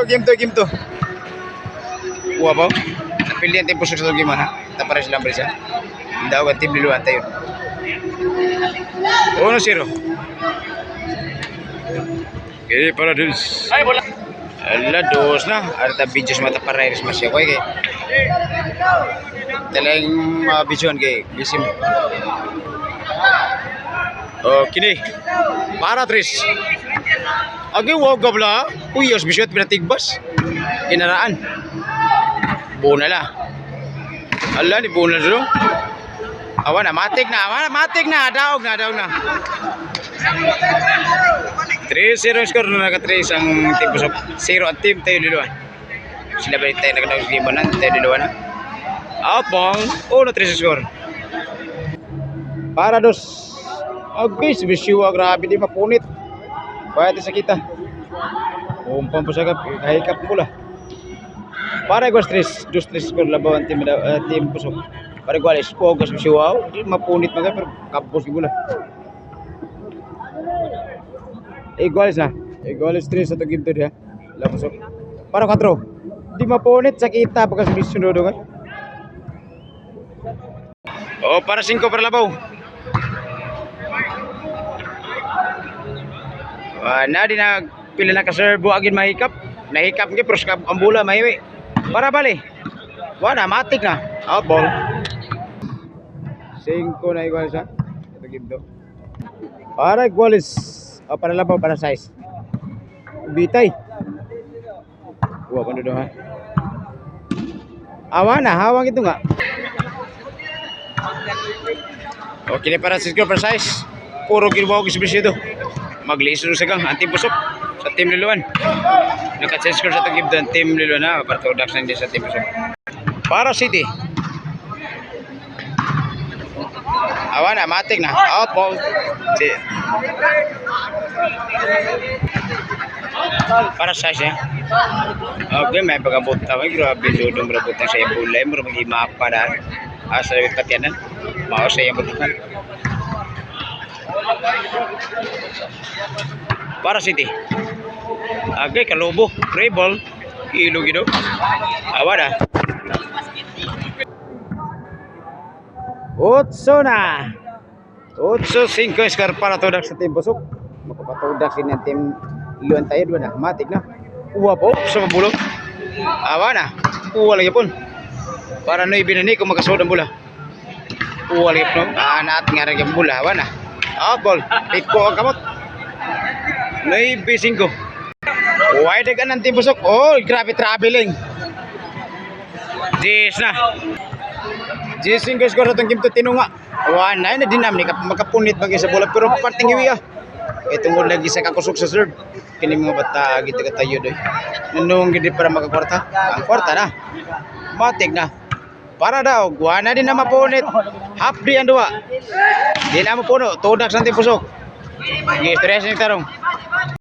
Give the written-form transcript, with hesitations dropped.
game to. Kuha ba? Pilihan tayo pusok sa game ha. Tapos silang berisa. Hindi ako team liluan tayo. 1-0. Okay, para dus. Ala, dos na. Ada videos mata parairis masya ko kay. Talagang vision kay bisim. Oh, kini. Para Tris. Agi wag gabla. Uyos bisyot pinatigbas. Kinaraan. Bona la. Ala ni bona dulu. Awan na matik na. Daog na. 3-0 skor na naka-3 ang team pusok. 0 ang team tayo duluan. Sila balik tayo nakadawag libanan tayo duluan ha. Outbong 1-3 skor. Para dos. Okay, subisiwa grabe di mapunit. Bayad sa kita. Umpan po sa kahikap mula. Para igual 2-3 skor labaw ang team pusok. Para igual pogas subisiwa. Di mapunit mga pero kapos mula. Igualis 3 sa game to dia. Lapusok. Para 4. Di mapunit sa kita pagka sunod nga. Oh, para 5 para labaw. Na di na pila na ka-serve agin mahikap. Nahikap ngi pros ka ang bola mahiwi. Para bali. Wala matik na. Out ball. 5 na igualis ha. Sa game to. Para igualis. O para labaw para size. Bitay. Wah, pano daw ha. Awa na, hawang ito nga. Okay na para size para size. Puro ginawa ko isbisyo ito. Magliso sa kang anti pusok sa team liluan. Naka-change score sa tagib doon team liluan ha. Para production din sa team pusok. Para City. Awa na, matik na. Out ball. Para size ya. Okay, may pagabot tawag. Grabe doon marabot na sa ibulay. Mura mag-imapa na. Asa yung patianan. Mao sa yung butukan. Para City. Okay, kalubo. Free ball. Ilo gitu. Awa na. Otso na. 8-5 skor para todak sa team busok. Makapatodak sin ang team liluan tayo doon na. Matik na. Uwa po sa mabulok. Awa na. Uwa lagi pun. Para noy binani kung makasod ang bola. Uwa lagi po. Naat nga rin yung bola. Awa na. Out ball. Pitko ang kamot. Noy B5. Wide ka ng team busok. Oh, grabe traveling. Jis na. Jis 5 skor sa itong game to tinunga. Awa na. Yun na dinamik. Makapunit bagi sa bola. Pero parting iwi ah. Itong lagi sa kakusok sa serve. Kini mga bata gitu katayo doy. Nanong gidi para makakwarta. Ang kwarta na. Matik na. Para daw, guwa na din na mapunit. Half day ang duwa. Di na mapuno. Tudak sa pusok. Sige, stress ni tarong.